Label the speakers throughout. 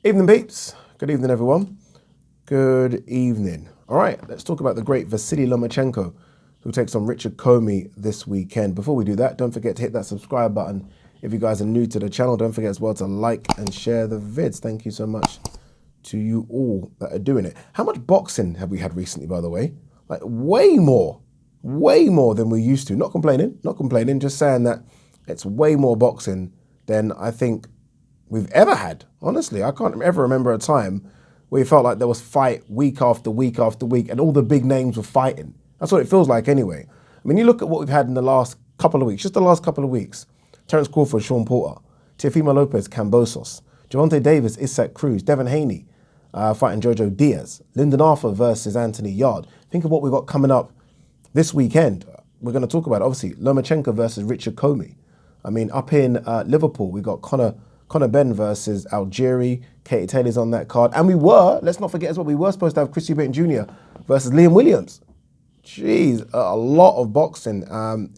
Speaker 1: Evening, peeps. Good evening, everyone. Good evening. All right, let's talk about the great Vasyl Lomachenko, who takes on Richard Commey this weekend. Before we do that, don't forget to hit that subscribe button. If you guys are new to the channel, don't forget as well to like and share the vids. Thank you so much to you all that are doing it. How much boxing have we had recently, by the way? Like way more than we used to. Not complaining, just saying that it's way more boxing than I think we've ever had. Honestly, I can't ever remember a time where you felt like there was fight week after week after week and all the big names were fighting. That's what it feels like anyway. I mean, you look at what we've had in the last couple of weeks, just the last couple of weeks. Terence Crawford, Sean Porter, Teofimo Lopez, Cambosos, Javonte Davis, Isaac Cruz, Devin Haney fighting Jojo Diaz, Lyndon Arthur versus Anthony Yard. Think of what we've got coming up this weekend. We're going to talk about, obviously, Lomachenko versus Richard Commey. I mean, up in Liverpool, we got Conor Ben versus Algieri. Katie Taylor's on that card. And let's not forget as well, we were supposed to have Chris Eubank Jr. versus Liam Williams. Jeez, a lot of boxing.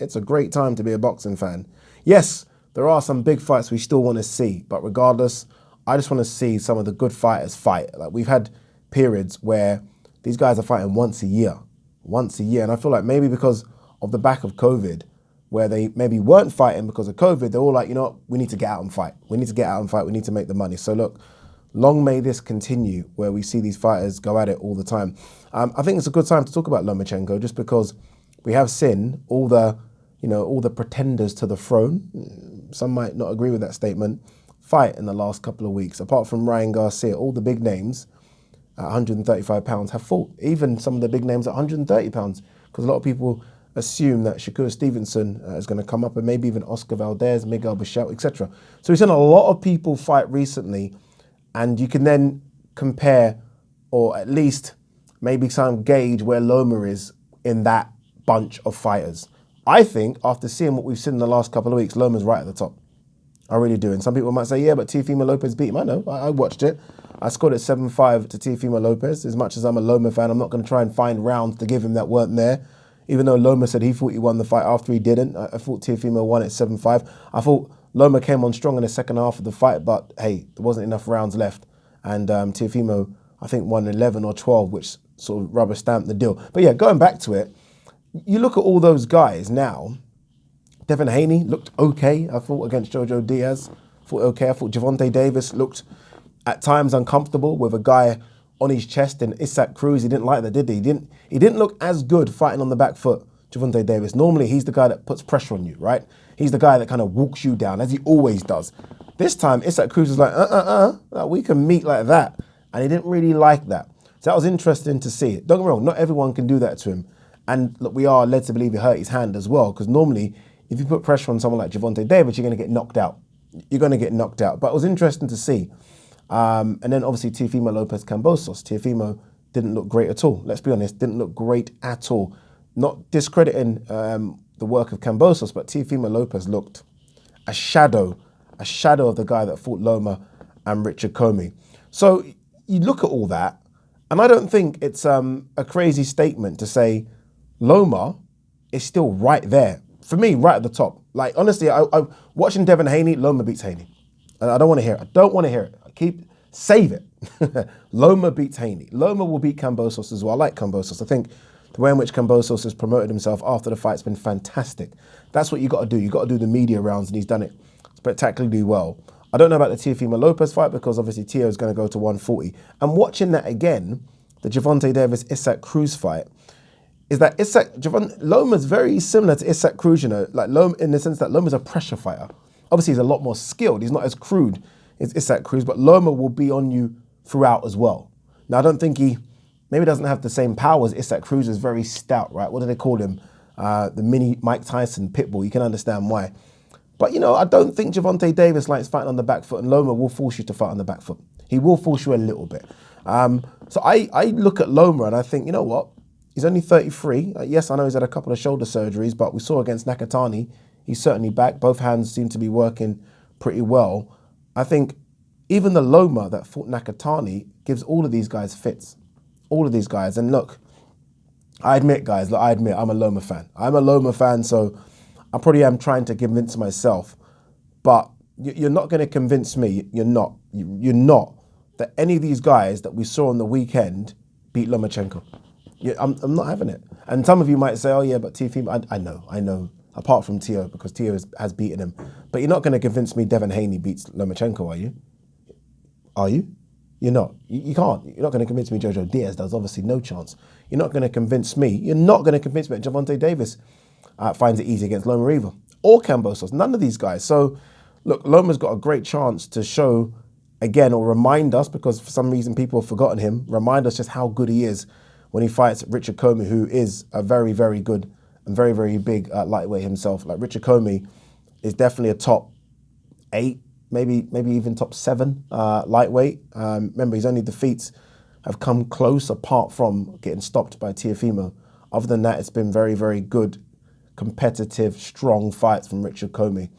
Speaker 1: It's a great time to be a boxing fan. Yes, there are some big fights we still want to see, but regardless, I just want to see some of the good fighters fight. Like we've had periods where these guys are fighting once a year. And I feel like maybe because of the back of COVID, where they maybe weren't fighting because of COVID, they're all like, you know what, we need to get out and fight. We need to make the money. So look, long may this continue where we see these fighters go at it all the time. I think it's a good time to talk about Lomachenko just because we have seen all the pretenders to the throne, some might not agree with that statement, fight in the last couple of weeks. Apart from Ryan Garcia, all the big names at 135 pounds have fought. Even some of the big names at 130 pounds, because a lot of people assume that Shakur Stevenson is going to come up, and maybe even Oscar Valdez, Miguel Bichel, etc. So we've seen a lot of people fight recently, and you can then compare, or at least maybe some gauge where Loma is in that bunch of fighters. I think after seeing what we've seen in the last couple of weeks, Loma's right at the top. I really do. And some people might say, yeah, but Teofimo Lopez beat him. I know, I watched it. I scored it 7-5 to Teofimo Lopez. As much as I'm a Loma fan, I'm not going to try and find rounds to give him that weren't there. Even though Loma said he thought he won the fight after he didn't. I thought Teofimo won at 7-5. I thought Loma came on strong in the second half of the fight, but hey, there wasn't enough rounds left. And Teofimo, I think, won 11 or 12, which sort of rubber stamped the deal. But yeah, going back to it, you look at all those guys now. Devin Haney looked okay, I thought, against Jojo Diaz. I thought Javonte Davis looked at times uncomfortable with a guy on his chest, and Isaac Cruz, he didn't like that, did he? He didn't look as good fighting on the back foot, Javonte Davis. Normally, he's the guy that puts pressure on you, right? He's the guy that kind of walks you down, as he always does. This time, Isaac Cruz was like, we can meet like that. And he didn't really like that. So that was interesting to see. Don't get me wrong, not everyone can do that to him. And look, we are led to believe he hurt his hand as well, because normally, if you put pressure on someone like Javonte Davis, you're going to get knocked out. But it was interesting to see. And then obviously Teofimo Lopez Cambosos. Teofimo didn't look great at all. Let's be honest, didn't look great at all. Not discrediting the work of Cambosos, but Teofimo Lopez looked a shadow of the guy that fought Loma and Richard Commey. So you look at all that, and I don't think it's a crazy statement to say Loma is still right there. For me, right at the top. Like, honestly, I watching Devin Haney, Loma beats Haney. And I don't want to hear it. Save it. Loma beats Haney. Loma will beat Cambosos as well. I like Cambosos. I think the way in which Cambosos has promoted himself after the fight's been fantastic. That's what you got to do. You got to do the media rounds, and he's done it spectacularly well. I don't know about the Teofimo Lopez fight because obviously Teo is going to go to 140. And watching that again, the Javonte Davis Isaac Cruz fight, is that Loma's very similar to Isaac Cruz, like Loma, in the sense that Loma's a pressure fighter. Obviously, he's a lot more skilled. He's not as crude as Isaac Cruz, but Loma will be on you throughout as well. Now, I don't think he maybe doesn't have the same power as Isaac Cruz. Is very stout, right? What do they call him? The mini Mike Tyson pitbull. You can understand why. But, I don't think Javonte Davis likes fighting on the back foot, and Loma will force you to fight on the back foot. He will force you a little bit. So I look at Loma and I think, you know what? He's only 33. Yes, I know he's had a couple of shoulder surgeries, but we saw against Nakatani, he's certainly back. Both hands seem to be working pretty well. I think even the Loma that fought Nakatani gives all of these guys fits. All of these guys. And look, I admit, guys, I'm a Loma fan. So I probably am trying to convince myself. But you're not going to convince me. You're not that any of these guys that we saw on the weekend beat Lomachenko. Yeah, I'm not having it. And some of you might say, oh yeah, but Teofimo, I know. Apart from Teo, because Teo has beaten him. But you're not going to convince me Devin Haney beats Lomachenko, are you? Are you? You're not. You can't. You're not going to convince me Jojo Diaz does. Obviously, no chance. You're not going to convince me. You're not going to convince me that Javonte Davis finds it easy against Loma Riva or Cambosos. None of these guys. So, look, Loma's got a great chance to show again or remind us, because for some reason people have forgotten him, remind us just how good he is when he fights Richard Commey, who is a very, very good and very, very big lightweight himself. Like Richard Commey is definitely a top 8, maybe even top 7 lightweight. Remember, his only defeats have come close apart from getting stopped by Teofimo. Other than that, it's been very, very good, competitive, strong fights from Richard Commey.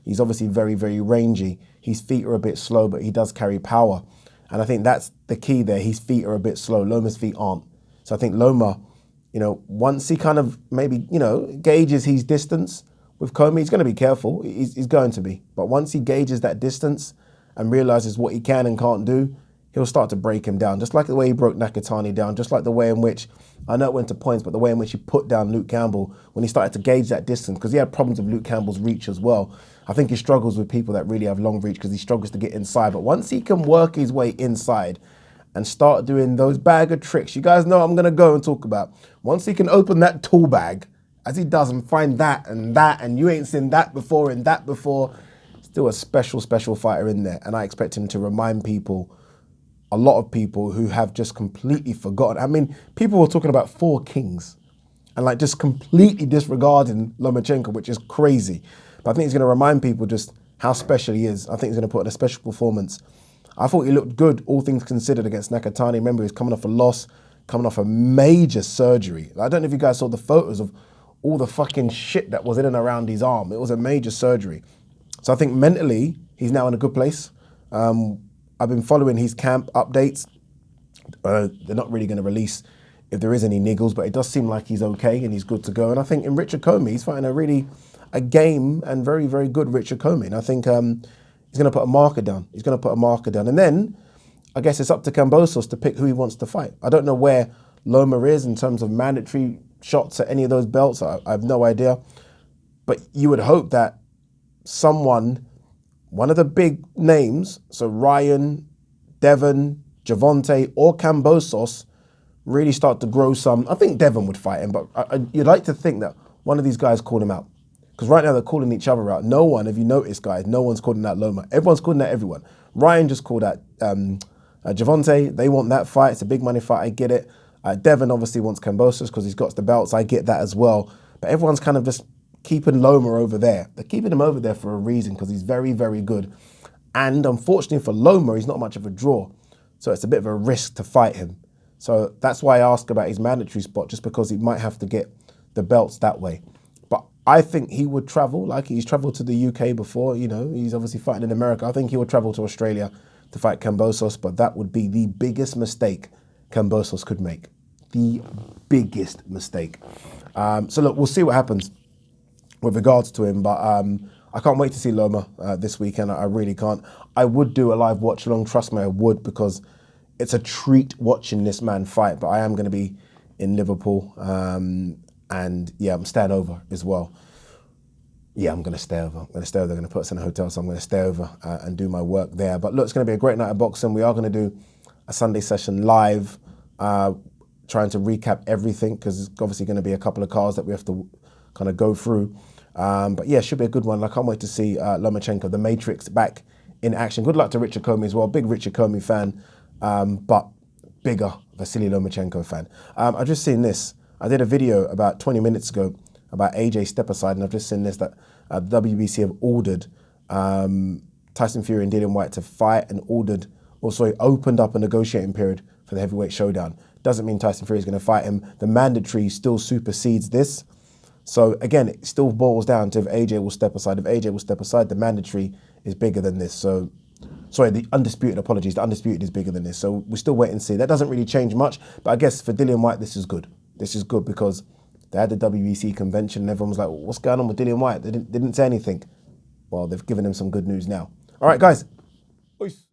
Speaker 1: He's obviously very, very rangy. His feet are a bit slow, but he does carry power. And I think that's the key there. His feet are a bit slow. Loma's feet aren't. So I think Loma, once he kind of maybe, gauges his distance with Commey, he's going to be careful. He's going to be. But once he gauges that distance and realizes what he can and can't do, he'll start to break him down. Just like the way he broke Nakatani down, just like the way in which, I know it went to points, but the way in which he put down Luke Campbell when he started to gauge that distance, because he had problems with Luke Campbell's reach as well. I think he struggles with people that really have long reach because he struggles to get inside. But once he can work his way inside and start doing those bag of tricks, you guys know I'm going to go and talk about. Once he can open that tool bag, as he does, and find that, and you ain't seen that before and that before, still a special, special fighter in there. And I expect him to remind people, a lot of people who have just completely forgotten. I mean, people were talking about 4 kings and like just completely disregarding Lomachenko, which is crazy. But I think he's going to remind people just how special he is. I think he's going to put in a special performance. I thought he looked good, all things considered, against Nakatani. Remember, he was coming off a loss, coming off a major surgery. I don't know if you guys saw the photos of all the fucking shit that was in and around his arm. It was a major surgery. So I think mentally, he's now in a good place. I've been following his camp updates. They're not really going to release if there is any niggles, but it does seem like he's okay and he's good to go. And I think in Richard Commey, he's fighting a game and very, very good Richard Commey. And I think he's going to put a marker down. He's going to put a marker down. And then I guess it's up to Cambosos to pick who he wants to fight. I don't know where Loma is in terms of mandatory shots at any of those belts. I have no idea. But you would hope that someone, one of the big names, so Ryan, Devon, Javonte, or Cambosos, really start to grow some. I think Devon would fight him, but you'd like to think that one of these guys called him out. Because right now they're calling each other out. No one, if you notice, guys, no one's calling out Loma. Everyone's calling out everyone. Ryan just called out Javonte. They want that fight. It's a big money fight. I get it. Devon obviously wants Cambosos because he's got the belts. I get that as well. But everyone's kind of just keeping Loma over there. They're keeping him over there for a reason, because he's very, very good. And unfortunately for Loma, he's not much of a draw. So it's a bit of a risk to fight him. So that's why I ask about his mandatory spot, just because he might have to get the belts that way. But I think he would travel, like he's traveled to the UK before, he's obviously fighting in America. I think he would travel to Australia to fight Cambosos, but that would be the biggest mistake Cambosos could make. The biggest mistake. So look, we'll see what happens with regards to him, but I can't wait to see Loma this weekend. I really can't. I would do a live watch along, trust me, I would, because it's a treat watching this man fight. But I am going to be in Liverpool, and yeah, I'm staying over as well. Yeah, I'm going to stay over. They're going to put us in a hotel, so I'm going to stay over and do my work there. But look, it's going to be a great night of boxing. We are going to do a Sunday session live, trying to recap everything, because there's obviously going to be a couple of cards that we have to kind of go through. But yeah, it should be a good one. I can't wait to see Lomachenko, the Matrix, back in action. Good luck to Richard Commey as well. Big Richard Commey fan, but bigger Vasyl Lomachenko fan. I've just seen this. I did a video about 20 minutes ago about AJ step aside, and I've just seen this, that WBC have ordered Tyson Fury and Dillian Whyte to fight, and opened up a negotiating period for the heavyweight showdown. Doesn't mean Tyson Fury is going to fight him. The mandatory still supersedes this. So again, it still boils down to if AJ will step aside. If AJ will step aside, the mandatory is bigger than this. So, sorry, the undisputed, apologies, the undisputed is bigger than this. So we still wait and see. That doesn't really change much, but I guess for Dillian Whyte, this is good. This is good because they had the WBC convention and everyone was like, what's going on with Dillian Whyte? They didn't say anything. Well, they've given him some good news now. All right, guys. Peace.